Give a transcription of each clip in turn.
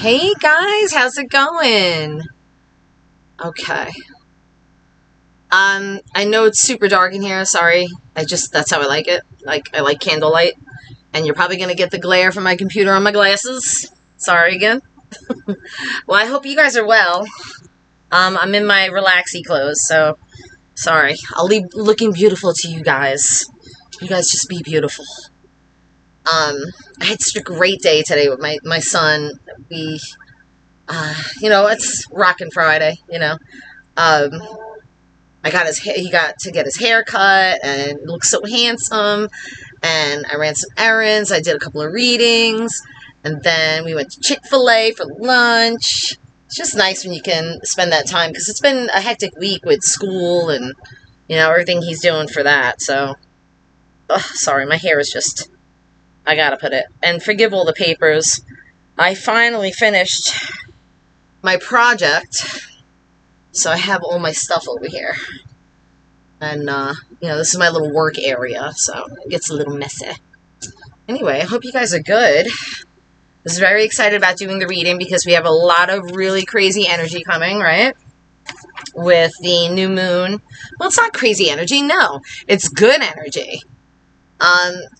Hey guys, how's it going? Okay. I know it's super dark in here, sorry. That's how I like it. I like candlelight. And you're probably gonna get the glare from my computer on my glasses. Sorry again. Well, I hope you guys are well. I'm in my relaxy clothes, so sorry. I'll leave looking beautiful to you guys. You guys just be beautiful. I had such a great day today with my son. It's Rockin' Friday, he got to get his hair cut and looked so handsome. And I ran some errands. I did a couple of readings. And then we went to Chick-fil-A for lunch. It's just nice when you can spend that time because it's been a hectic week with school and, everything he's doing for that. So, sorry, my hair is just, I gotta put it. And forgive all the papers. I finally finished my project. So I have all my stuff over here. And, this is my little work area, so it gets a little messy. Anyway, I hope you guys are good. I was very excited about doing the reading because we have a lot of really crazy energy coming, right? With the new moon. Well, it's not crazy energy, no. It's good energy.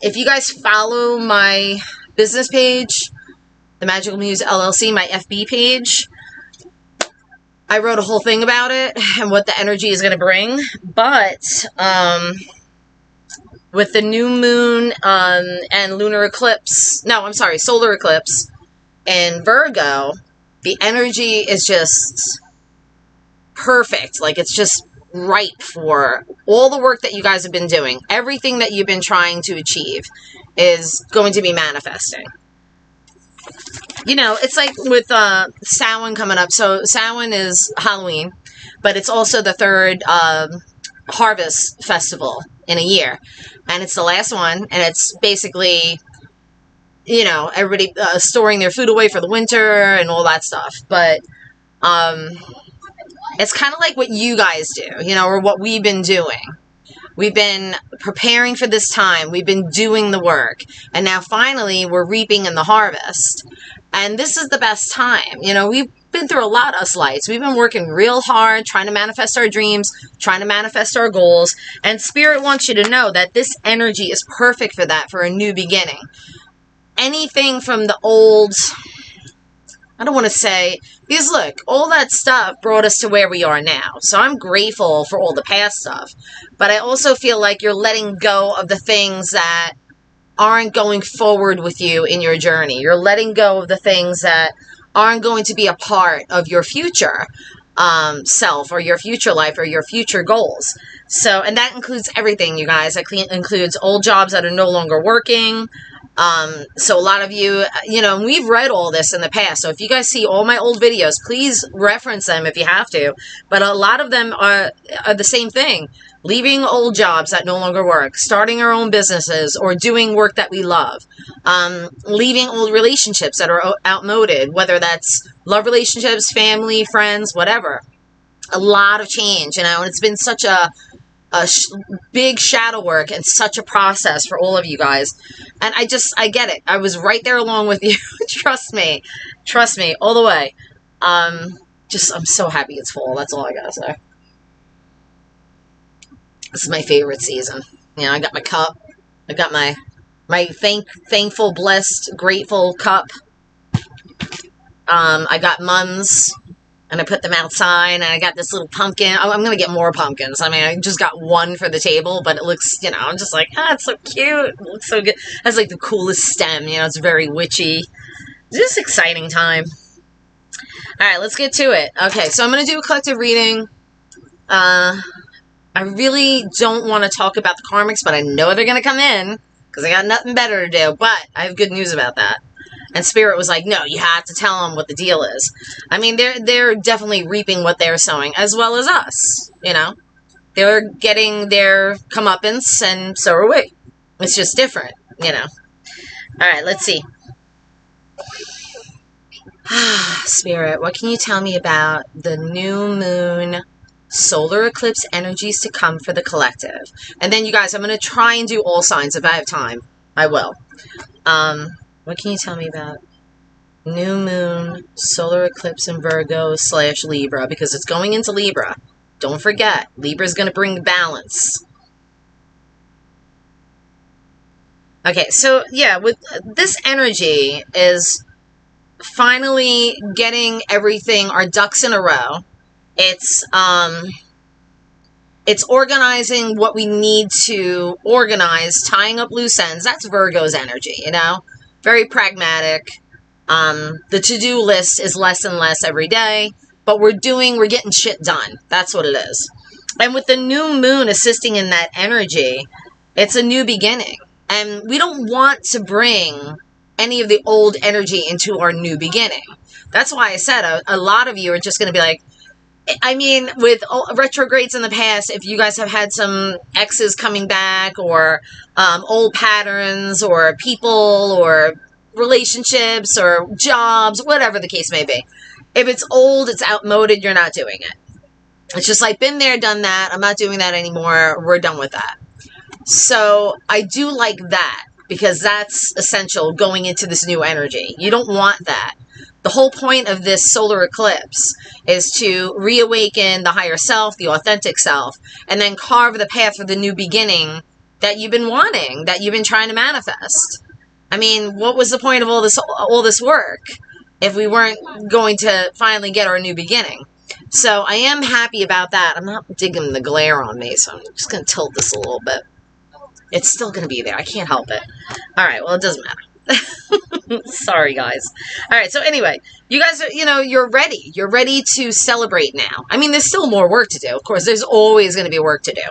If you guys follow my business page, the MagicalMuseLLC, my FB page, I wrote a whole thing about it and what the energy is going to bring. But with the new moon and lunar eclipse, solar eclipse in Virgo, the energy is just perfect. Like, it's just right for all the work that you guys have been doing. Everything that you've been trying to achieve is going to be manifesting. It's like with Samhain coming up. So Samhain is Halloween, but it's also the third harvest festival in a year. And it's the last one. And it's basically, everybody storing their food away for the winter and all that stuff. But it's kind of like what you guys do, or what we've been doing. We've been preparing for this time. We've been doing the work. And now finally we're reaping in the harvest. And this is the best time. We've been through a lot, us lights. We've been working real hard, trying to manifest our dreams, trying to manifest our goals. And Spirit wants you to know that this energy is perfect for that, for a new beginning. Anything from the old, I don't want to say, because look, all that stuff brought us to where we are now. So I'm grateful for all the past stuff. But I also feel like you're letting go of the things that aren't going forward with you in your journey. You're letting go of the things that aren't going to be a part of your future self or your future life or your future goals. So, and that includes everything, you guys. That includes old jobs that are no longer working. So a lot of you, we've read all this in the past. So if you guys see all my old videos, please reference them if you have to. But a lot of them are the same thing. Leaving old jobs that no longer work, starting our own businesses, or doing work that we love. Leaving old relationships that are outmoded, whether that's love relationships, family, friends, whatever. A lot of change, and it's been such a big shadow work and such a process for all of you guys. And I get it. I was right there along with you. Trust me, all the way. I'm so happy it's fall. That's all I gotta say. This is my favorite season. I got my cup. I got my thankful, blessed, grateful cup. I got mums. And I put them outside, and I got this little pumpkin. I'm going to get more pumpkins. I just got one for the table, but it looks, I'm just like, it's so cute. It looks so good. It has, like, the coolest stem. It's very witchy. It's just an exciting time. All right, let's get to it. Okay, so I'm going to do a collective reading. I really don't want to talk about the karmics, but I know they're going to come in because I got nothing better to do. But I have good news about that. And Spirit was like, no, you have to tell them what the deal is. They're definitely reaping what they're sowing, as well as us, They're getting their comeuppance, and so are we. It's just different, All right, let's see. Spirit, what can you tell me about the new moon solar eclipse energies to come for the collective? And then, you guys, I'm going to try and do all signs. If I have time, I will. What can you tell me about New moon, solar eclipse in Virgo / Libra, because it's going into Libra. Don't forget, Libra is going to bring balance. Okay, so yeah, with this energy is finally getting everything, our ducks in a row. It's organizing what we need to organize, tying up loose ends. That's Virgo's energy, you know? Very pragmatic. The to-do list is less and less every day, but we're getting shit done. That's what it is. And with the new moon assisting in that energy, it's a new beginning. And we don't want to bring any of the old energy into our new beginning. That's why I said a lot of you are just going to be like, I mean, with retrogrades in the past, if you guys have had some exes coming back or old patterns or people or relationships or jobs, whatever the case may be. If it's old, it's outmoded, you're not doing it. It's just like, been there, done that. I'm not doing that anymore. We're done with that. So I do like that because that's essential going into this new energy. You don't want that. The whole point of this solar eclipse is to reawaken the higher self, the authentic self, and then carve the path for the new beginning that you've been wanting, that you've been trying to manifest. I mean, what was the point of all this work if we weren't going to finally get our new beginning? So I am happy about that. I'm not digging the glare on me, so I'm just going to tilt this a little bit. It's still going to be there. I can't help it. All right, well, it doesn't matter. Sorry, guys. All right, so anyway, you guys are, you're ready. You're ready to celebrate now. I mean, there's still more work to do. Of course, there's always going to be work to do.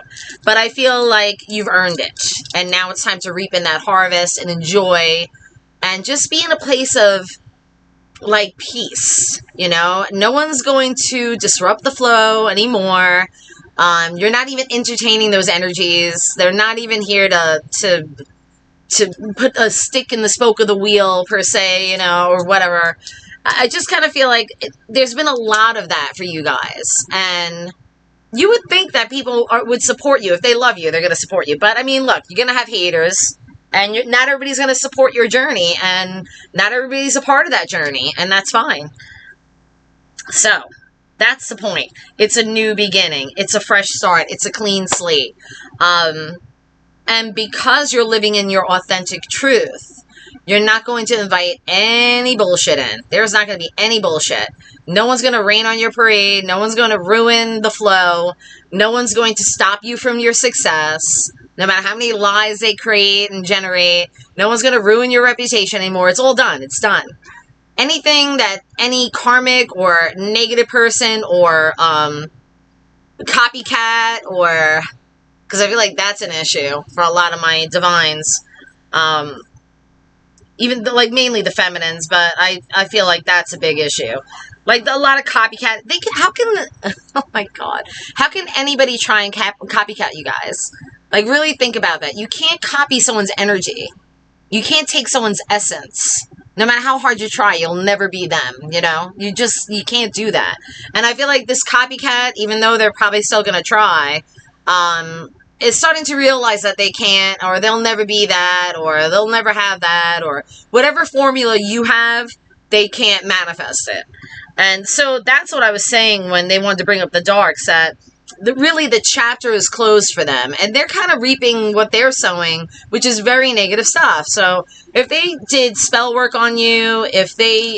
But I feel like you've earned it. And now it's time to reap in that harvest and enjoy and just be in a place of, like, peace, No one's going to disrupt the flow anymore. You're not even entertaining those energies. They're not even here to put a stick in the spoke of the wheel, per se, or whatever. I just kind of feel like there's been a lot of that for you guys. And you would think that people would support you. If they love you, they're going to support you. But, I mean, look, you're going to have haters. And not everybody's going to support your journey. And not everybody's a part of that journey. And that's fine. So, that's the point. It's a new beginning. It's a fresh start. It's a clean slate. And because you're living in your authentic truth, you're not going to invite any bullshit in. There's not going to be any bullshit. No one's going to rain on your parade. No one's going to ruin the flow. No one's going to stop you from your success. No matter how many lies they create and generate, no one's going to ruin your reputation anymore. It's all done. It's done. Anything that any karmic or negative person or copycat or... because I feel like that's an issue for a lot of my divines. Even mainly the feminines, but I feel like that's a big issue. Like a lot of copycat. Oh my God. How can anybody try and copycat you guys? Like, really think about that. You can't copy someone's energy. You can't take someone's essence. No matter how hard you try, you'll never be them, You can't do that. And I feel like this copycat, even though they're probably still going to try, is starting to realize that they can't, or they'll never be that, or they'll never have that, or whatever formula you have, they can't manifest it. And so that's what I was saying when they wanted to bring up the darks, that really the chapter is closed for them, and they're kind of reaping what they're sowing, which is very negative stuff. So if they did spell work on you, if they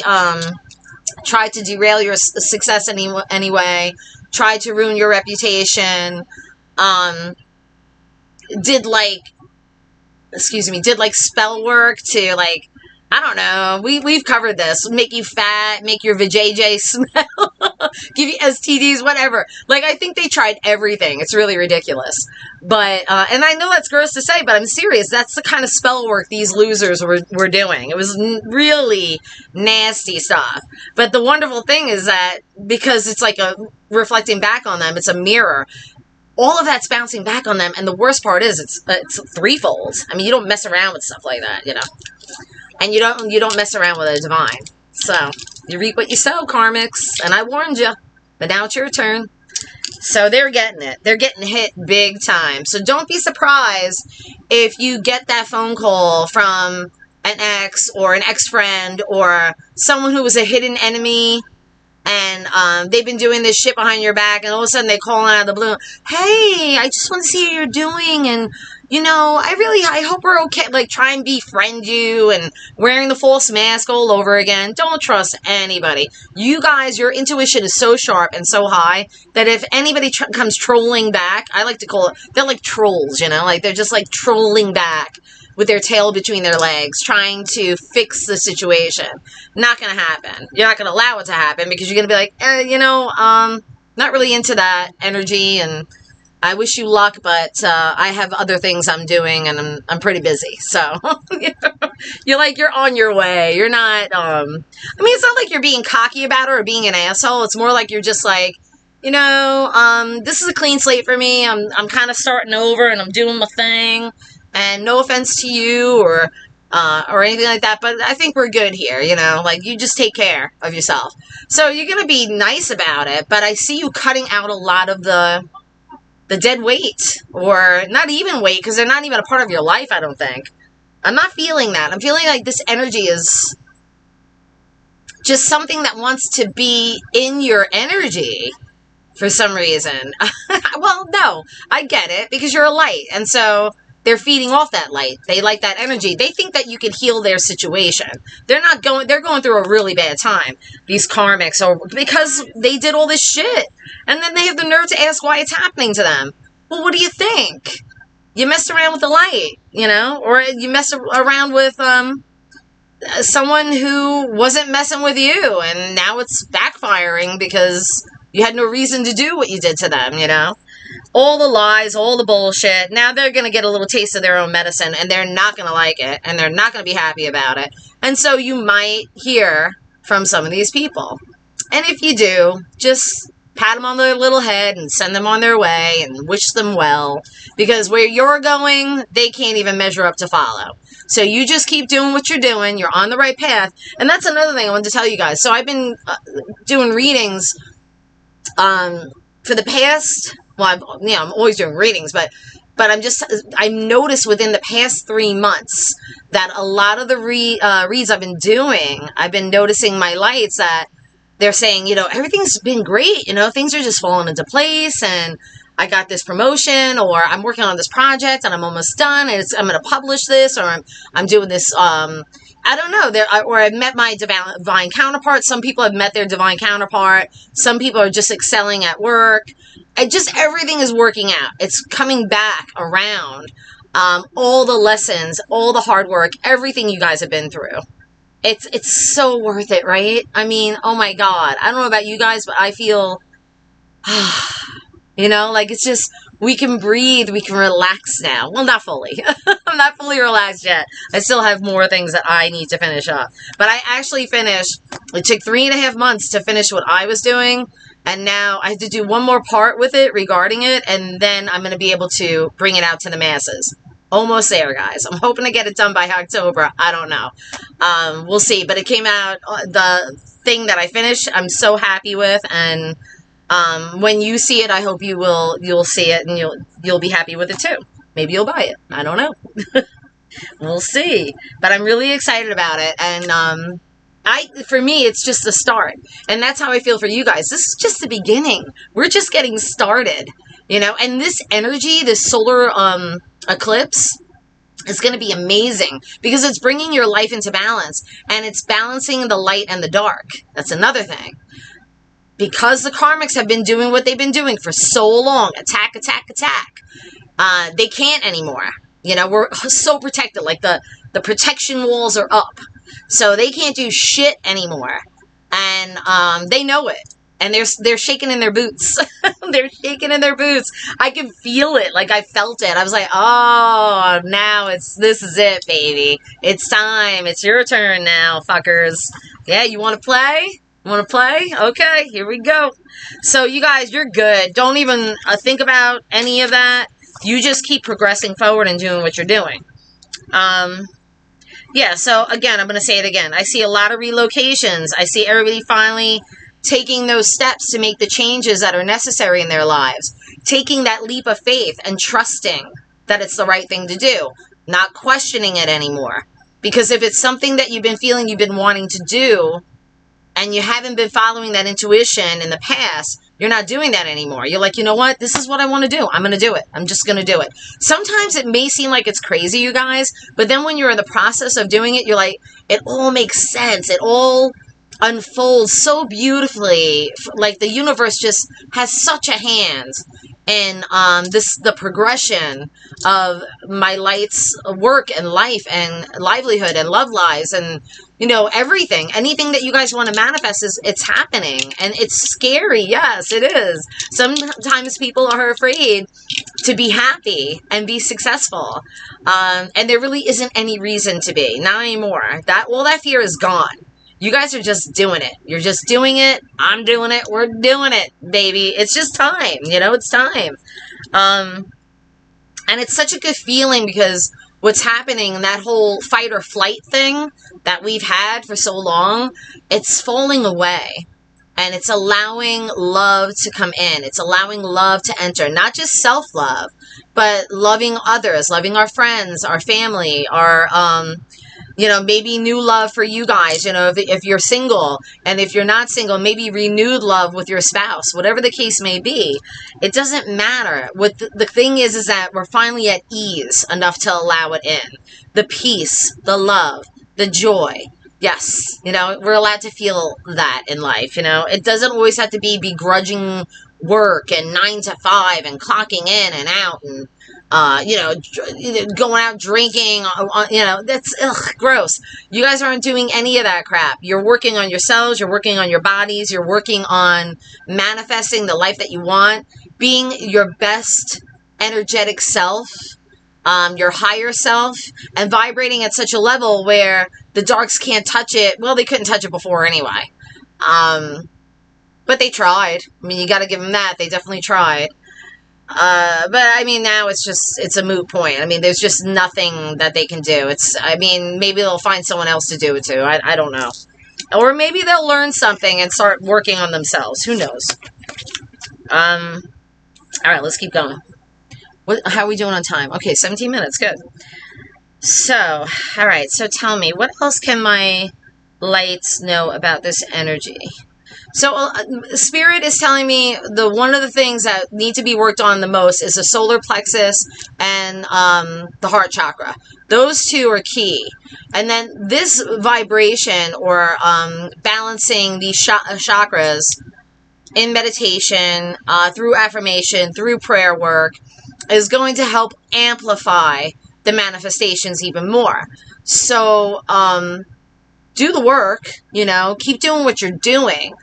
tried to derail your success anyway, tried to ruin your reputation, did spell work to, like, I don't know, we've covered this, make you fat, make your vajayjay smell, give you STDs, whatever. Like, I think they tried everything. It's really ridiculous. But, and I know that's gross to say, but I'm serious. That's the kind of spell work these losers were doing. It was really nasty stuff. But the wonderful thing is that, because it's like reflecting back on them, it's a mirror. All of that's bouncing back on them, and the worst part is it's threefold. I mean, you don't mess around with stuff like that, And you don't mess around with a divine. So, you reap what you sow, karmics, and I warned you. But now it's your turn. So they're getting it. They're getting hit big time. So don't be surprised if you get that phone call from an ex or an ex-friend or someone who was a hidden enemy, and they've been doing this shit behind your back, and all of a sudden they call out of the blue, hey, I just want to see how you're doing, and, you know, I hope we're okay, like, try and befriend you, and wearing the false mask all over again. Don't trust anybody. You guys, your intuition is so sharp and so high that if anybody comes trolling back, I like to call it, they're like trolls, you know, like, they're just, like, trolling back with their tail between their legs, trying to fix the situation. Not gonna happen. You're not gonna allow it to happen because you're gonna be like, you know, not really into that energy, and I wish you luck, but I have other things I'm doing, and I'm pretty busy. So you're like, you're on your way. You're not. I mean, it's not like you're being cocky about it or being an asshole. It's more like you're just like, you know, this is a clean slate for me. I'm kind of starting over, and I'm doing my thing. And no offense to you or anything like that, but I think we're good here, you know, like, you just take care of yourself. So you're going to be nice about it, but I see you cutting out a lot of the dead weight, or not even weight, because they're not even a part of your life, I don't think. I'm not feeling that. I'm feeling like this energy is just something that wants to be in your energy for some reason. Well, no, I get it, because you're a light, and so they're feeding off that light. They like that energy. They think that you can heal their situation. They're going through a really bad time, these karmics, or because they did all this shit. And then they have the nerve to ask why it's happening to them. Well, what do you think? You messed around with the light, you know? Or you messed around with someone who wasn't messing with you, and now it's backfiring because you had no reason to do what you did to them, you know? All the lies, all the bullshit. Now they're going to get a little taste of their own medicine, and they're not going to like it, and they're not going to be happy about it. And so you might hear from some of these people. And if you do, just pat them on their little head and send them on their way and wish them well, because where you're going, they can't even measure up to follow. So you just keep doing what you're doing. You're on the right path. And that's another thing I wanted to tell you guys. So I've been doing readings for the past... Well, I'm always doing readings, but I've noticed within the past 3 months that a lot of the reads I've been doing, I've been noticing my lights that they're saying, you know, everything's been great, you know, things are just falling into place, and I got this promotion, or I'm working on this project and I'm almost done, and I'm going to publish this, or I'm doing this, I don't know, or I've met my divine counterpart. Some people have met their divine counterpart. Some people are just excelling at work. Everything is working out. It's coming back around. All the lessons, all the hard work, everything you guys have been through. It's so worth it, right? I mean, oh my God. I don't know about you guys, but I feel, you know, like, it's just, we can breathe, we can relax now. Well, not fully. I'm not fully relaxed yet. I still have more things that I need to finish up. But I actually finished, it took 3.5 months to finish what I was doing. And now I have to do one more part with it regarding it. And then I'm going to be able to bring it out to the masses. Almost there, guys. I'm hoping to get it done by October. I don't know. We'll see. But it came out, the thing that I finished, I'm so happy with. And when you see it, I hope you'll see it, and you'll be happy with it too. Maybe you'll buy it. I don't know. We'll see. But I'm really excited about it. And for me, it's just the start. And that's how I feel for you guys. This is just the beginning. We're just getting started, you know, and this energy, this solar eclipse is going to be amazing because it's bringing your life into balance, and it's balancing the light and the dark. That's another thing. Because the karmics have been doing what they've been doing for so long, attack, attack, attack, they can't anymore. You know, we're so protected, like the protection walls are up. So they can't do shit anymore. And they know it. And they're shaking in their boots. They're shaking in their boots. I can feel it. Like, I felt it. I was like, oh, now this is it, baby. It's time. It's your turn now, fuckers. Yeah, you want to play? You want to play? Okay, here we go. So, you guys, you're good. Don't even think about any of that. You just keep progressing forward and doing what you're doing. Yeah, so, again, I'm going to say it again. I see a lot of relocations. I see everybody finally taking those steps to make the changes that are necessary in their lives. Taking that leap of faith and trusting that it's the right thing to do. Not questioning it anymore. Because if it's something that you've been feeling you've been wanting to do, and you haven't been following that intuition in the past, you're not doing that anymore. You're like, you know what? This is what I want to do. I'm going to do it. I'm just going to do it. Sometimes it may seem like it's crazy, you guys, but then when you're in the process of doing it, you're like, it all makes sense. It all unfolds so beautifully. Like the universe just has such a hand in the progression of my light's work and life and livelihood and love lives and, you know, everything. Anything that you guys want to manifest, it's happening. And it's scary. Yes, it is. Sometimes people are afraid to be happy and be successful. And there really isn't any reason to be. Not anymore. All that fear is gone. You guys are just doing it. You're just doing it. I'm doing it. We're doing it, baby. It's just time. You know, it's time. And it's such a good feeling because what's happening, that whole fight or flight thing that we've had for so long, it's falling away. And it's allowing love to come in. It's allowing love to enter. Not just self-love, but loving others, loving our friends, our family, our... you know, maybe new love for you guys, you know, if you're single, and if you're not single, maybe renewed love with your spouse, whatever the case may be. It doesn't matter. What the thing is that we're finally at ease enough to allow it in. The peace, the love, the joy. Yes, you know, we're allowed to feel that in life, you know. It doesn't always have to be begrudging work and 9 to 5 and clocking in and out and you know, going out drinking, you know, that's gross. You guys aren't doing any of that crap. You're working on yourselves. You're working on your bodies. You're working on manifesting the life that you want, being your best energetic self, your higher self, and vibrating at such a level where the darks can't touch it. Well, they couldn't touch it before anyway. But they tried. I mean, you got to give them that. They definitely tried. But I mean, now it's a moot point. I mean, there's just nothing that they can do. I mean, maybe they'll find someone else to do it to. I don't know. Or maybe they'll learn something and start working on themselves. Who knows? All right, let's keep going. How are we doing on time? Okay, 17 minutes. Good. So, all right. So tell me, what else can my lights know about this energy? So Spirit is telling me one of the things that need to be worked on the most is the solar plexus and the heart chakra. Those two are key. And then this vibration or balancing these chakras in meditation, through affirmation, through prayer work, is going to help amplify the manifestations even more. So do the work, you know, keep doing what you're doing.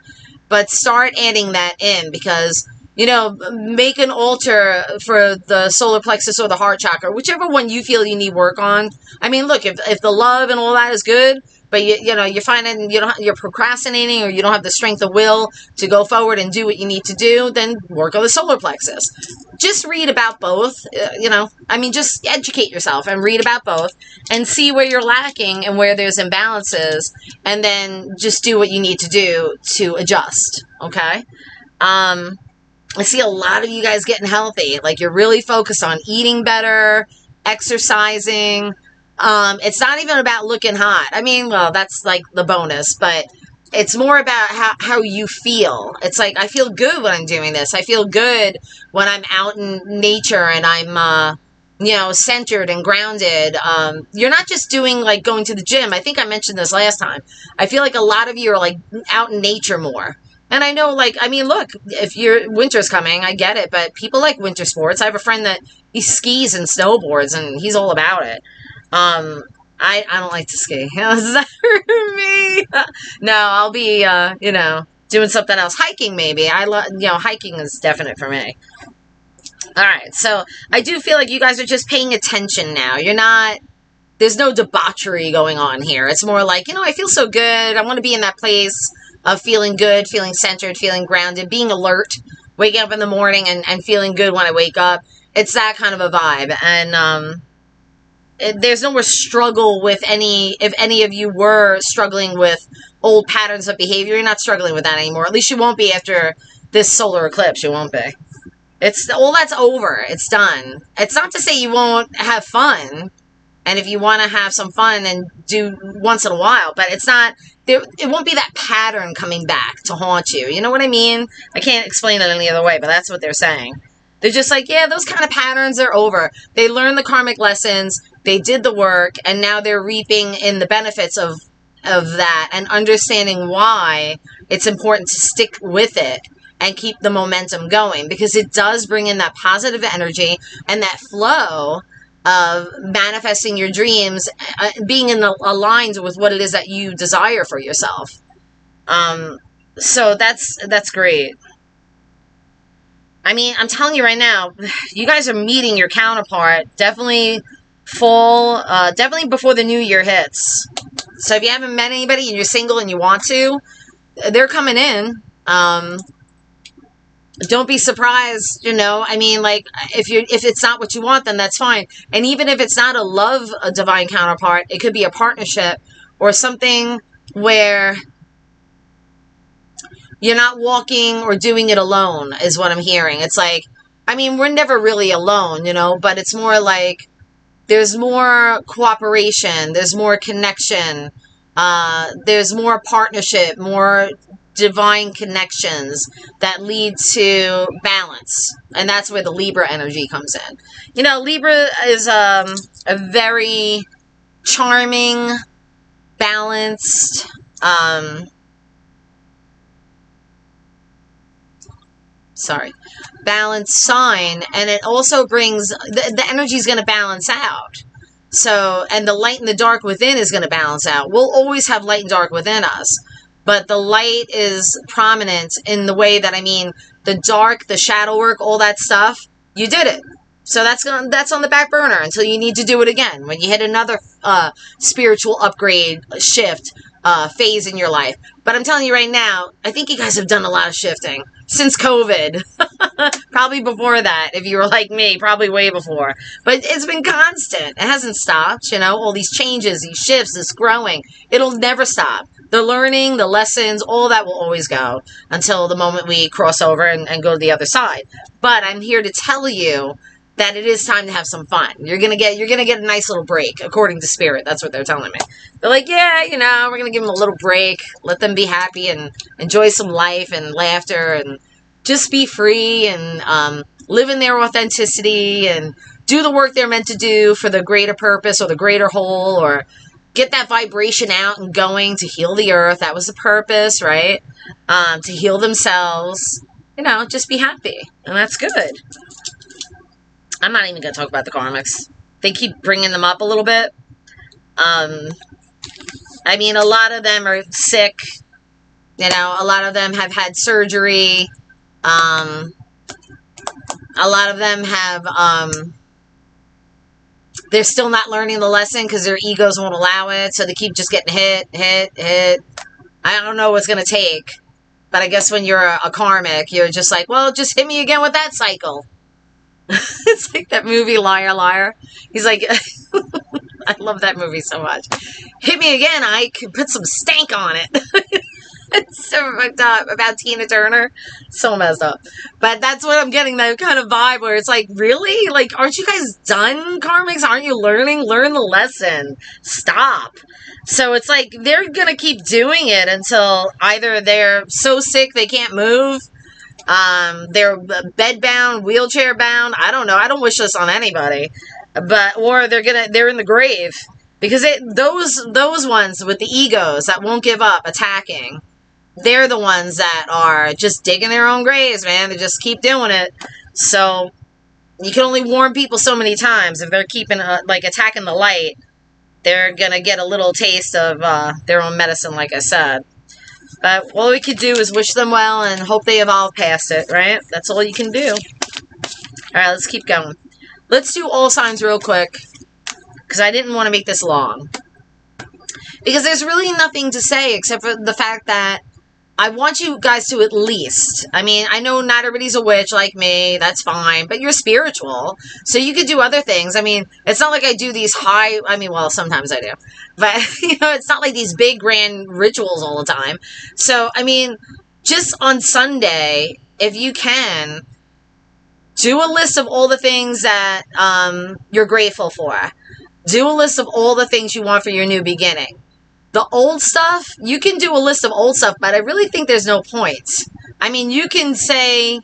But start adding that in because, you know, make an altar for the solar plexus or the heart chakra, whichever one you feel you need work on. I mean, look, if the love and all that is good, but you know, you're finding you're procrastinating or you don't have the strength of will to go forward and do what you need to do, then work on the solar plexus. Just read about both, you know, I mean, just educate yourself and read about both and see where you're lacking and where there's imbalances, and then just do what you need to do to adjust, okay? I see a lot of you guys getting healthy, like you're really focused on eating better, exercising. It's not even about looking hot. I mean, well, that's like the bonus, but it's more about how you feel. It's like, I feel good when I'm doing this. I feel good when I'm out in nature and I'm, you know, centered and grounded. You're not just doing like going to the gym. I think I mentioned this last time. I feel like a lot of you are like out in nature more. And I know, like, I mean, look, if winter's coming, I get it, but people like winter sports. I have a friend that he skis and snowboards and he's all about it. I don't like to ski. Is that for me? No, I'll be, you know, doing something else. Hiking, maybe. You know, hiking is definite for me. All right. So I do feel like you guys are just paying attention now. There's no debauchery going on here. It's more like, you know, I feel so good. I want to be in that place of feeling good, feeling centered, feeling grounded, being alert, waking up in the morning and feeling good when I wake up. It's that kind of a vibe. And, there's no more struggle with if any of you were struggling with old patterns of behavior, you're not struggling with that anymore. At least you won't be after this solar eclipse. You won't be. All that's over. It's done. It's not to say you won't have fun. And if you want to have some fun and do once in a while, but it's not, it won't be that pattern coming back to haunt you. You know what I mean? I can't explain it any other way, but that's what they're saying. They're just like, yeah, those kind of patterns are over. They learned the karmic lessons, they did the work, and now they're reaping in the benefits of that and understanding why it's important to stick with it and keep the momentum going, because it does bring in that positive energy and that flow of manifesting your dreams, being aligned with what it is that you desire for yourself. So that's great. I mean, I'm telling you right now, you guys are meeting your counterpart definitely definitely before the new year hits. So if you haven't met anybody and you're single and you want to, they're coming in. Don't be surprised, you know. I mean, like, if it's not what you want, then that's fine. And even if it's not a divine counterpart, it could be a partnership or something where you're not walking or doing it alone, is what I'm hearing. It's like, I mean, we're never really alone, you know, but it's more like there's more cooperation, there's more connection, there's more partnership, more divine connections that lead to balance. And that's where the Libra energy comes in. You know, Libra is a very charming, balanced, balanced sign, and it also brings the energy is going to balance out. So, and the light and the dark within is going to balance out. We'll always have light and dark within us, but the light is prominent in the way that, I mean, the dark, the shadow work, all that stuff, you did it. So that's on the back burner until you need to do it again when you hit another spiritual upgrade, shift, phase in your life. But I'm telling you right now, I think you guys have done a lot of shifting since COVID. Probably before that, if you were like me, probably way before. But it's been constant. It hasn't stopped, you know, all these changes, these shifts, this growing. It'll never stop. The learning, the lessons, all that will always go until the moment we cross over and go to the other side. But I'm here to tell you that it is time to have some fun. You're gonna get a nice little break, according to Spirit. That's what they're telling me. They're like, yeah, you know, we're gonna give them a little break, let them be happy and enjoy some life and laughter and just be free and live in their authenticity and do the work they're meant to do for the greater purpose or the greater whole, or get that vibration out and going to heal the earth. That was the purpose, right? To heal themselves. You know, just be happy, and that's good. I'm not even going to talk about the karmics. They keep bringing them up a little bit. I mean, a lot of them are sick. You know, a lot of them have had surgery. A lot of them have, they're still not learning the lesson because their egos won't allow it. So they keep just getting hit. I don't know what's going to take. But I guess when you're a karmic, you're just like, well, just hit me again with that cycle. It's like that movie Liar Liar. He's like, I love that movie so much. Hit me again, I could put some stank on it. It's so fucked up about Tina Turner. So messed up. But that's what I'm getting, that kind of vibe where it's like, really? Like, aren't you guys done, karmics? Aren't you learning? Learn the lesson. Stop. So it's like they're going to keep doing it until either they're so sick they can't move, they're bed bound, wheelchair bound. I don't know. I don't wish this on anybody, but, or they're in the grave, because those ones with the egos that won't give up attacking, they're the ones that are just digging their own graves, man. They just keep doing it. So you can only warn people so many times. If they're keeping, like, attacking the light, they're going to get a little taste of, their own medicine, like I said. But all we could do is wish them well and hope they evolve past it, right? That's all you can do. All right, let's keep going. Let's do all signs real quick, because I didn't want to make this long. Because there's really nothing to say except for the fact that I want you guys to at least, I mean, I know not everybody's a witch like me, that's fine, but you're spiritual, so you could do other things. I mean, it's not like I do these well, sometimes I do, but, you know, it's not like these big grand rituals all the time. So, I mean, just on Sunday, if you can, do a list of all the things that you're grateful for. Do a list of all the things you want for your new beginning. The old stuff, you can do a list of old stuff, but I really think there's no point. I mean, you can say,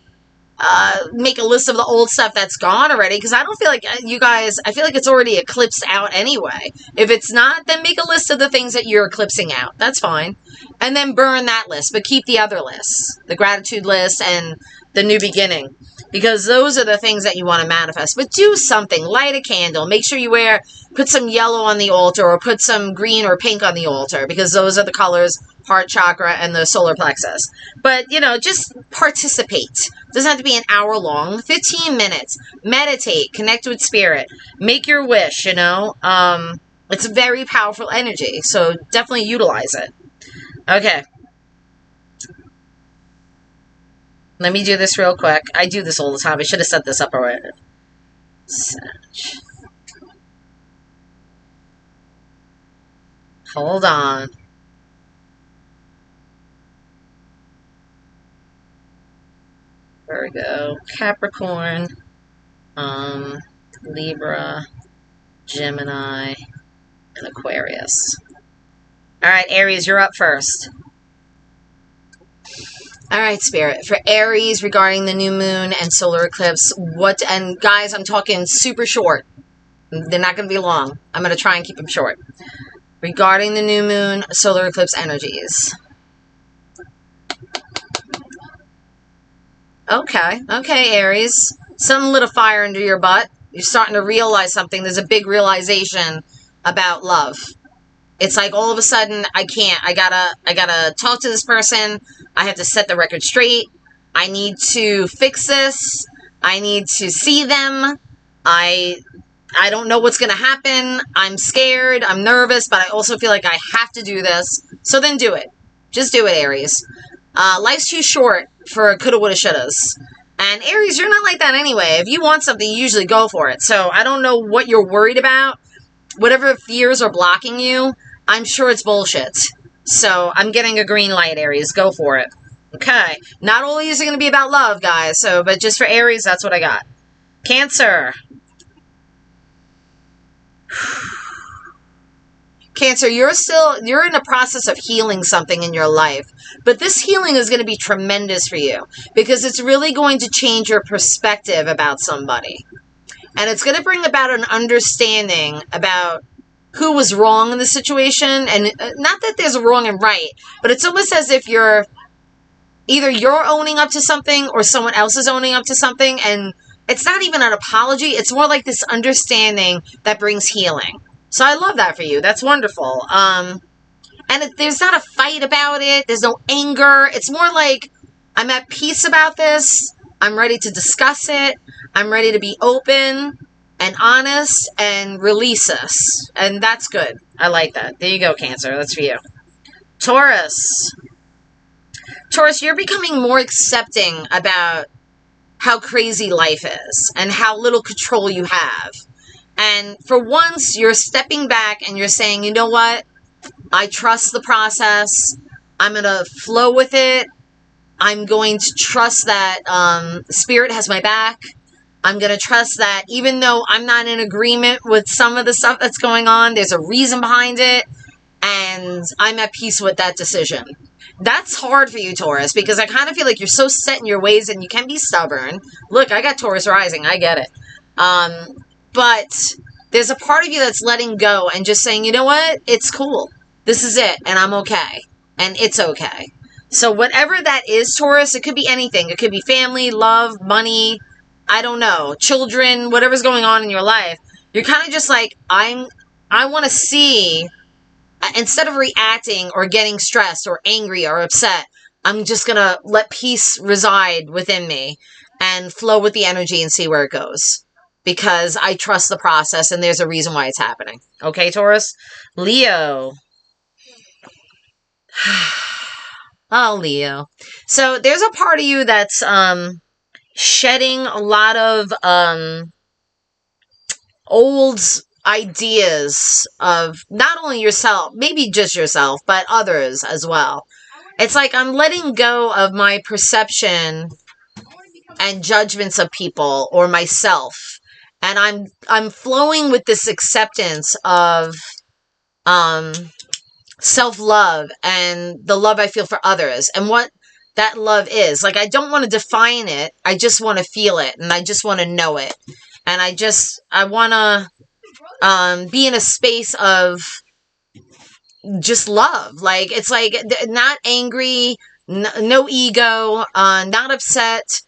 make a list of the old stuff that's gone already, because I don't feel like you guys, I feel like it's already eclipsed out anyway. If it's not, then make a list of the things that you're eclipsing out. That's fine. And then burn that list, but keep the other lists, the gratitude list and the new beginning, because those are the things that you want to manifest. But do something, light a candle, make sure you put some yellow on the altar, or put some green or pink on the altar, because those are the colors, heart chakra and the solar plexus. But, you know, just participate. Doesn't have to be an hour long, 15 minutes. Meditate, connect with spirit, make your wish, you know. It's a very powerful energy, so definitely utilize it. Okay. Let me do this real quick. I do this all the time. I should have set this up already. Hold on. Virgo, Capricorn, Libra, Gemini, and Aquarius. All right, Aries, you're up first. All right, Spirit. For Aries, regarding the new moon and solar eclipse, and guys, I'm talking super short. They're not going to be long. I'm going to try and keep them short. Regarding the new moon, solar eclipse energies. Okay, Aries. Something lit a fire under your butt. You're starting to realize something. There's a big realization about love. It's like all of a sudden, I can't. I gotta talk to this person. I have to set the record straight. I need to fix this. I need to see them. I don't know what's going to happen. I'm scared. I'm nervous, but I also feel like I have to do this. So then do it. Just do it, Aries. Life's too short for coulda, woulda, shouldas. And Aries, you're not like that anyway. If you want something, you usually go for it. So I don't know what you're worried about. Whatever fears are blocking you, I'm sure it's bullshit. So I'm getting a green light, Aries. Go for it. Okay. Not all these are going to be about love, guys. But just for Aries, that's what I got. Cancer. Cancer, you're in the process of healing something in your life. But this healing is going to be tremendous for you, because it's really going to change your perspective about somebody. And it's going to bring about an understanding about who was wrong in the situation. And not that there's a wrong and right, but it's almost as if either you're owning up to something or someone else is owning up to something. And it's not even an apology. It's more like this understanding that brings healing. So I love that for you. That's wonderful. And there's not a fight about it. There's no anger. It's more like, I'm at peace about this. I'm ready to discuss it. I'm ready to be open and honest and release this. And that's good. I like that. There you go, Cancer. That's for you. Taurus. Taurus, you're becoming more accepting about how crazy life is and how little control you have. And for once, you're stepping back and you're saying, you know what? I trust the process. I'm going to flow with it. I'm going to trust that Spirit has my back. I'm going to trust that even though I'm not in agreement with some of the stuff that's going on, there's a reason behind it. And I'm at peace with that decision. That's hard for you, Taurus, because I kind of feel like you're so set in your ways and you can be stubborn. Look, I got Taurus rising. I get it. But there's a part of you that's letting go and just saying, you know what? It's cool. This is it. And I'm okay. And it's okay. So whatever that is, Taurus, it could be anything. It could be family, love, money, I don't know, children, whatever's going on in your life. You're kind of just like, I want to see, instead of reacting or getting stressed or angry or upset, I'm just going to let peace reside within me and flow with the energy and see where it goes. Because I trust the process and there's a reason why it's happening. Okay, Taurus? Leo. Oh, Leo. So there's a part of you that's shedding a lot of old ideas of not only yourself, maybe just yourself, but others as well. It's like I'm letting go of my perception and judgments of people or myself. And I'm flowing with this acceptance of self-love and the love I feel for others and what that love is. Like, I don't want to define it. I just want to feel it, and I just want to know it. And I want to be in a space of just love. Like, it's like not angry, no ego, not upset,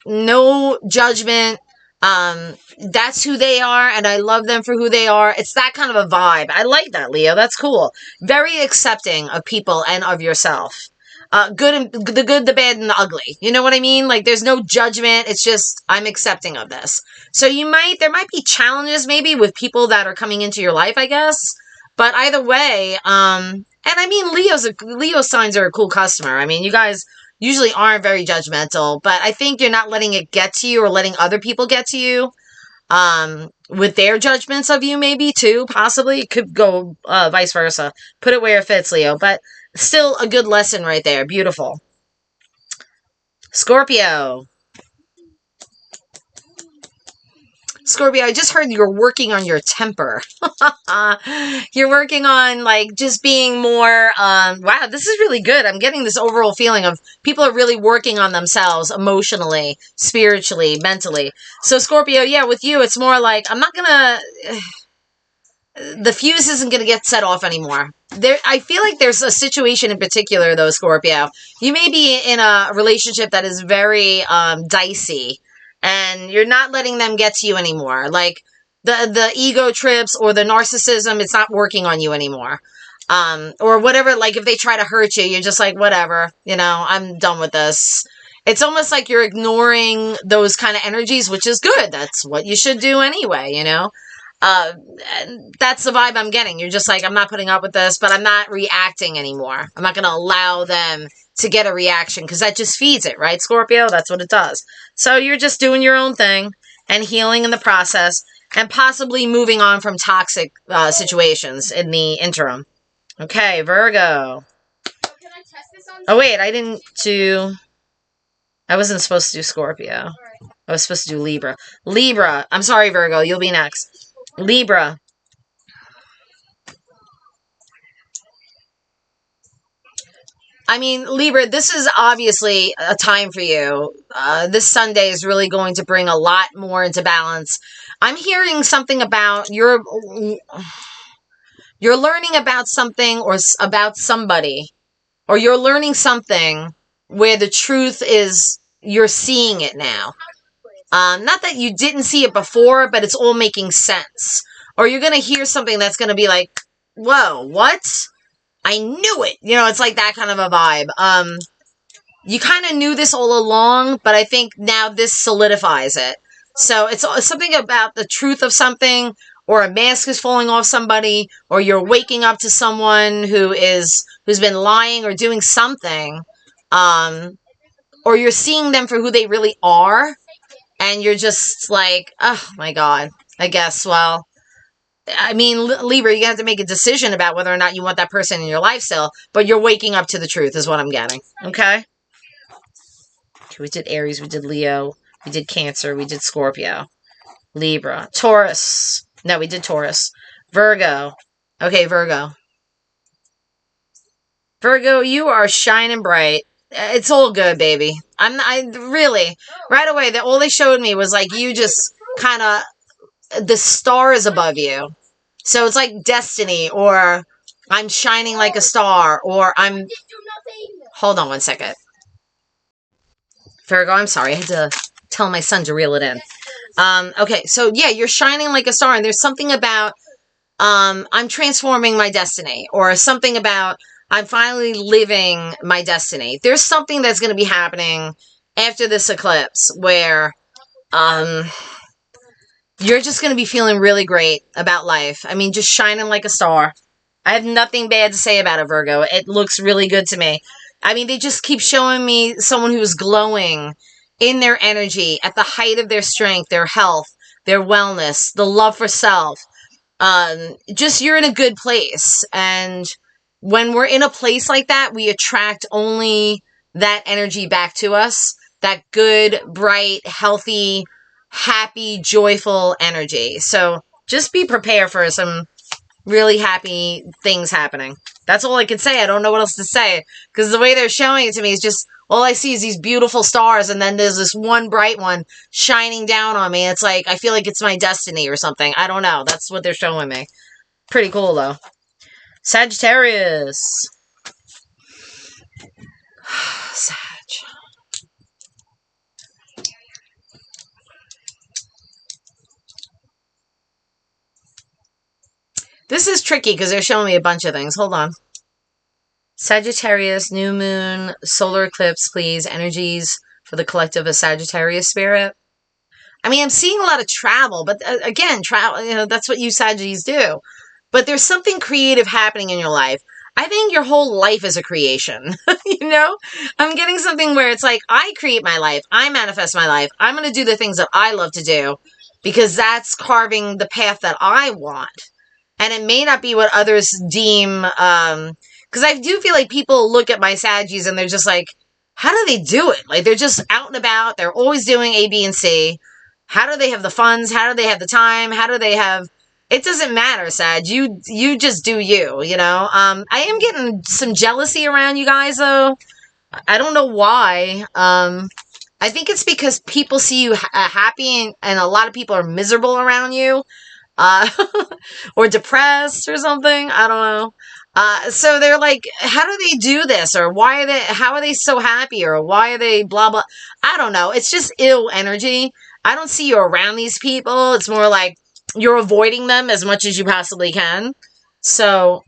no judgment. That's who they are, and I love them for who they are. It's that kind of a vibe. I like that, Leo. That's cool. Very accepting of people and of yourself. The good, the bad, and the ugly. You know what I mean? Like, there's no judgment. It's just, I'm accepting of this. So there might be challenges maybe with people that are coming into your life, I guess. But either way, and I mean, Leo signs are a cool customer. I mean, you guys usually aren't very judgmental, but I think you're not letting it get to you or letting other people get to you, with their judgments of you, maybe too, possibly. It could go, vice versa. Put it where it fits, Leo, but still a good lesson right there. Beautiful. Scorpio. Scorpio, I just heard you're working on your temper. You're working on, like, just being more, wow, this is really good. I'm getting this overall feeling of people are really working on themselves emotionally, spiritually, mentally. So, Scorpio, yeah, with you, it's more like, the fuse isn't going to get set off anymore. I feel like there's a situation in particular, though, Scorpio. You may be in a relationship that is very dicey, and you're not letting them get to you anymore. Like, the ego trips or the narcissism, it's not working on you anymore. Or whatever, like, if they try to hurt you, you're just like, whatever, I'm done with this. It's almost like you're ignoring those kind of energies, which is good. That's what you should do anyway, And that's the vibe I'm getting. You're just like, I'm not putting up with this, but I'm not reacting anymore. I'm not going to allow them to get a reaction, because that just feeds it, right, Scorpio? That's what it does. So you're just doing your own thing and healing in the process and possibly moving on from toxic situations in the interim. Okay, Virgo. Can I test this on? Oh, wait, I wasn't supposed to do Scorpio. I was supposed to do Libra. Libra. I'm sorry, Virgo. You'll be next. Libra. I mean, Libra, this is obviously a time for you. This Sunday is really going to bring a lot more into balance. I'm hearing something about you're learning about something or about somebody, or you're learning something where the truth is you're seeing it now. Not that you didn't see it before, but it's all making sense. Or you're going to hear something that's going to be like, whoa, what? I knew it. It's like that kind of a vibe. You kind of knew this all along, but I think now this solidifies it. So it's something about the truth of something, or a mask is falling off somebody, or you're waking up to someone who's been lying or doing something, or you're seeing them for who they really are, and you're just like, oh my God, I guess, well, I mean, Libra, you have to make a decision about whether or not you want that person in your life still, but you're waking up to the truth is what I'm getting. Okay? We did Aries, we did Leo, we did Cancer, we did Scorpio, Libra, Taurus. No, we did Taurus. Virgo. Okay, Virgo. Virgo, you are shining bright. It's all good, baby. I really, right away, all they showed me was like you just kind of, the stars above you. So it's like destiny, or I'm shining like a star, or hold on one second. Virgo, I'm sorry. I had to tell my son to reel it in. Okay, so yeah, you're shining like a star, and there's something about, I'm transforming my destiny, or something about, I'm finally living my destiny. There's something that's going to be happening after this eclipse where, you're just going to be feeling really great about life. I mean, just shining like a star. I have nothing bad to say about it, Virgo. It looks really good to me. I mean, they just keep showing me someone who's glowing in their energy, at the height of their strength, their health, their wellness, the love for self. Just you're in a good place. And when we're in a place like that, we attract only that energy back to us. That good, bright, healthy, happy, joyful energy. So just be prepared for some really happy things happening. That's all I can say. I don't know what else to say, because the way they're showing it to me is just, all I see is these beautiful stars, and then there's this one bright one shining down on me. It's like, I feel like it's my destiny or something. I don't know. That's what they're showing me. Pretty cool, though. Sagittarius. Sag. This is tricky because they're showing me a bunch of things. Hold on. Sagittarius, new moon, solar eclipse, please. Energies for the collective of Sagittarius spirit. I mean, I'm seeing a lot of travel, but again, travel, you know, that's what you Saggies do. But there's something creative happening in your life. I think your whole life is a creation. You know, I'm getting something where it's like, I create my life. I manifest my life. I'm going to do the things that I love to do because that's carving the path that I want. And it may not be what others deem, because I do feel like people look at my Saggies and they're just like, how do they do it? Like, they're just out and about. They're always doing A, B, and C. How do they have the funds? How do they have the time? How do they have... It doesn't matter, Sag. You just do you, you know? I am getting some jealousy around you guys, though. I don't know why. I think it's because people see you happy, and a lot of people are miserable around you. Or depressed or something. I don't know. So they're like, how do they do this? Or how are they so happy? Or why are they blah, blah? I don't know. It's just ill energy. I don't see you around these people. It's more like you're avoiding them as much as you possibly can. So,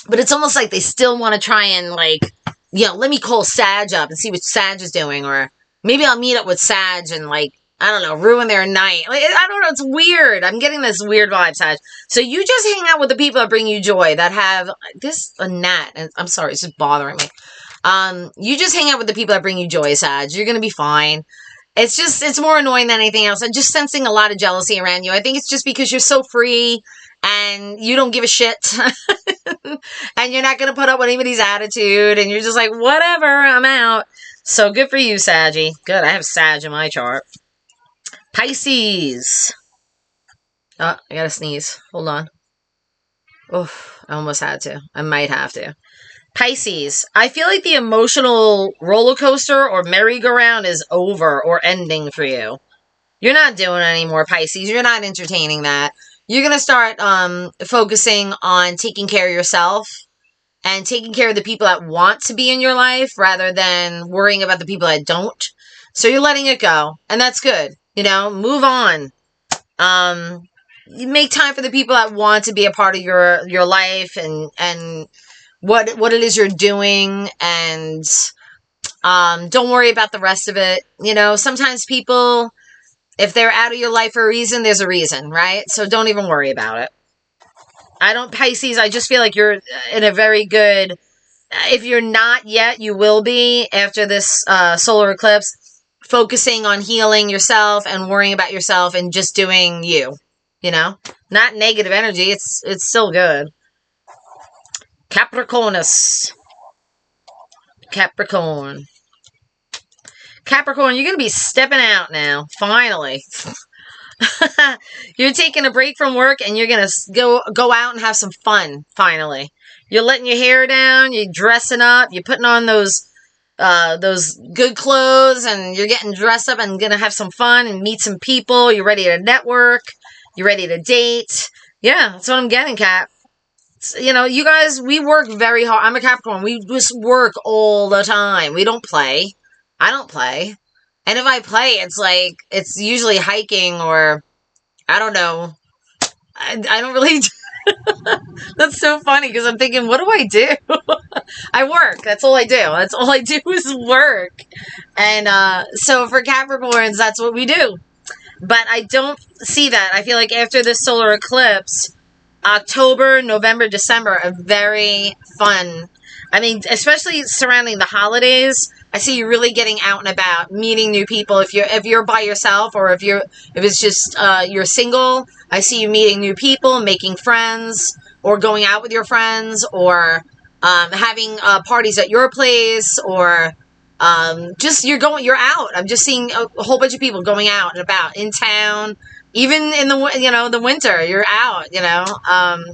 but it's almost like they still want to try and, like, you know, let me call Sag up and see what Sag is doing. Or maybe I'll meet up with Sag and, like, I don't know, ruin their night. Like, I don't know, it's weird. I'm getting this weird vibe, Sag. So you just hang out with the people that bring you joy, that have a gnat. And I'm sorry, it's just bothering me. You just hang out with the people that bring you joy, Sag. You're going to be fine. It's more annoying than anything else. I'm just sensing a lot of jealousy around you. I think it's just because you're so free and you don't give a shit. And you're not going to put up with anybody's attitude. And you're just like, whatever, I'm out. So good for you, Saggy. Good, I have Sag in my chart. Pisces. Oh, I gotta sneeze. Hold on. Oof, I almost had to. I might have to. Pisces. I feel like the emotional roller coaster or merry-go-round is over or ending for you. You're not doing it anymore, Pisces. You're not entertaining that. You're gonna start focusing on taking care of yourself and taking care of the people that want to be in your life rather than worrying about the people that don't. So you're letting it go, and that's good. You know, move on. You make time for the people that want to be a part of your life and what it is you're doing, and don't worry about the rest of it. You know, sometimes people, if they're out of your life for a reason, there's a reason, right? So don't even worry about it. Pisces, I just feel like you're in a very good, if you're not yet, you will be after this solar eclipse. Focusing on healing yourself and worrying about yourself and just doing you, you know? Not negative energy. It's still good. Capricornus. Capricorn. Capricorn, you're going to be stepping out now. Finally. You're taking a break from work and you're going to go out and have some fun, finally. You're letting your hair down. You're dressing up. You're putting on those good clothes, and you're getting dressed up and gonna have some fun and meet some people. You're ready to network. You're ready to date. Yeah, that's what I'm getting, Cap. You know, you guys, we work very hard. I'm a Capricorn. We just work all the time. We don't play. I don't play. And if I play, it's like, it's usually hiking or, I don't know. I don't really... That's so funny because I'm thinking, what do I do? I work. That's all I do. That's all I do is work. And so for Capricorns, that's what we do. But I don't see that. I feel like after this solar eclipse, October, November, December are very fun. I mean, especially surrounding the holidays, I see you really getting out and about, meeting new people. If you're by yourself, or if it's just you're single, I see you meeting new people, making friends, or going out with your friends, or having parties at your place, or Just you're out. I'm just seeing a whole bunch of people going out and about in town. Even in the winter, you're out,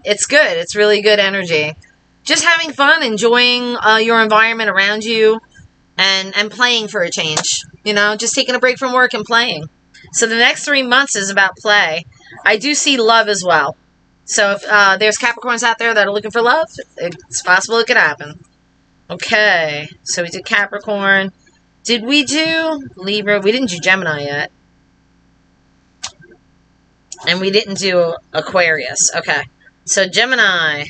it's good. It's really good energy. Just having fun, enjoying your environment around you, and playing for a change. Just taking a break from work and playing. So the next 3 months is about play. I do see love as well. So if there's Capricorns out there that are looking for love, it's possible it could happen. Okay, so we did Capricorn. Did we do Libra? We didn't do Gemini yet. And we didn't do Aquarius. Okay. So Gemini.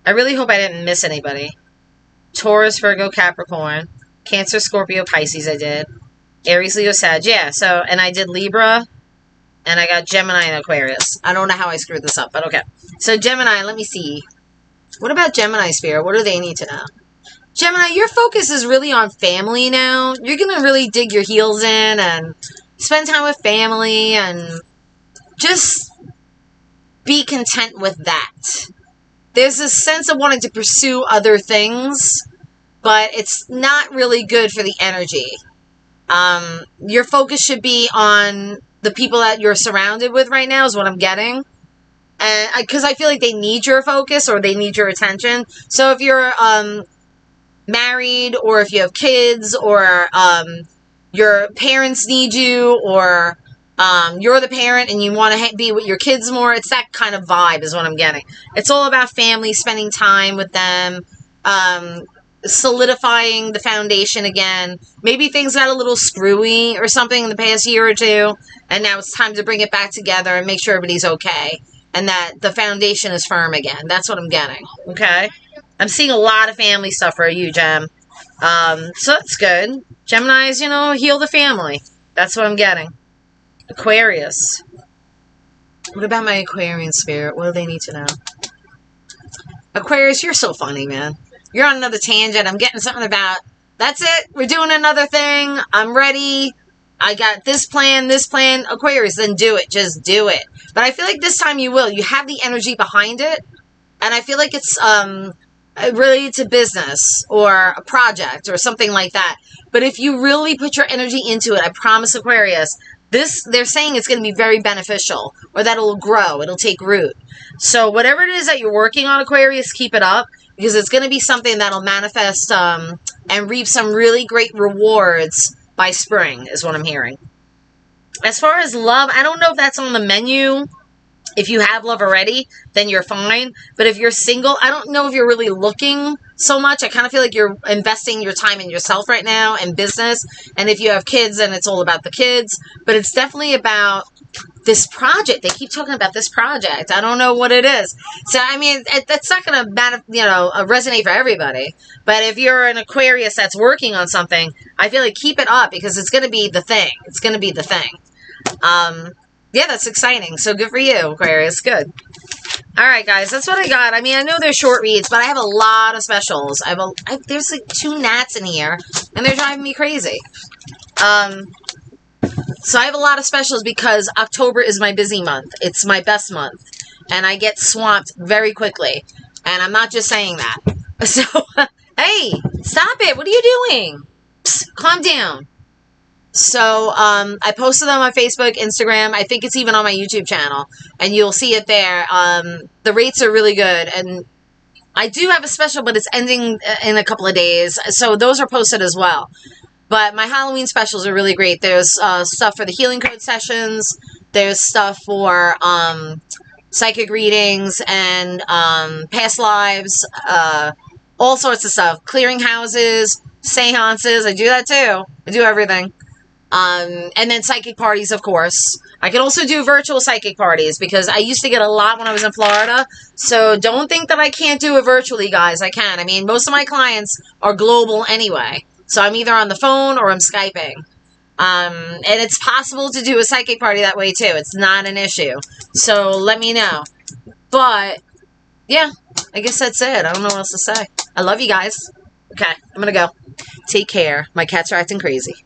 I really hope I didn't miss anybody. Taurus, Virgo, Capricorn. Cancer, Scorpio, Pisces I did. Aries, Leo, Sag. Yeah, so, and I did Libra. And I got Gemini and Aquarius. I don't know how I screwed this up, but okay. So Gemini, let me see. What about Gemini, Spirit? What do they need to know? Gemini, your focus is really on family now. You're going to really dig your heels in and spend time with family and just be content with that. There's a sense of wanting to pursue other things, but it's not really good for the energy. Your focus should be on the people that you're surrounded with right now is what I'm getting. And because I feel like they need your focus or they need your attention. So if you're married or if you have kids or your parents need you or you're the parent and you want to be with your kids more. It's that kind of vibe is what I'm getting. It's all about family, spending time with them, solidifying the foundation again. Maybe things got a little screwy or something in the past year or two, and now it's time to bring it back together and make sure everybody's okay and that the foundation is firm again. That's what I'm getting, okay? I'm seeing a lot of family stuff for you, Gem. So that's good. Gemini's, heal the family. That's what I'm getting. Aquarius. What about my Aquarian spirit? What do they need to know? Aquarius, you're so funny, man. You're on another tangent. I'm getting something about, that's it. We're doing another thing. I'm ready. I got this plan. Aquarius, then do it. Just do it. But I feel like this time you will. You have the energy behind it. And I feel like it's related to business or a project or something like that. But if you really put your energy into it, I promise, Aquarius, they're saying it's going to be very beneficial or that it'll grow. It'll take root. So whatever it is that you're working on, Aquarius, keep it up because it's going to be something that'll manifest and reap some really great rewards by spring is what I'm hearing. As far as love, I don't know if that's on the menu. If you have love already, then you're fine. But if you're single, I don't know if you're really looking so much. I kind of feel like you're investing your time in yourself right now and business. And if you have kids, then it's all about the kids. But it's definitely about this project. They keep talking about this project. I don't know what it is. So, I mean, that's not going to resonate for everybody. But if you're an Aquarius that's working on something, I feel like keep it up because it's going to be the thing. It's going to be the thing. Yeah, that's exciting. So good for you, Aquarius. Good. All right, guys, that's what I got. I mean, I know they're short reads, but I have a lot of specials. There's like 2 gnats in here, and they're driving me crazy. So I have a lot of specials because October is my busy month. It's my best month, and I get swamped very quickly. And I'm not just saying that. So, hey, stop it. What are you doing? Psst, calm down. So, I posted them on Facebook, Instagram. I think it's even on my YouTube channel. And you'll see it there. The rates are really good. And I do have a special, but it's ending in a couple of days. So, those are posted as well. But my Halloween specials are really great. There's stuff for the healing code sessions. There's stuff for psychic readings and past lives. All sorts of stuff. Clearing houses, seances. I do that too. I do everything. And then psychic parties, of course. I can also do virtual psychic parties because I used to get a lot when I was in Florida. So don't think that I can't do it virtually, guys. I can. I mean, most of my clients are global anyway. So I'm either on the phone or I'm Skyping. And it's possible to do a psychic party that way too. It's not an issue. So let me know. But yeah, I guess that's it. I don't know what else to say. I love you guys. Okay, I'm going to go. Take care. My cats are acting crazy.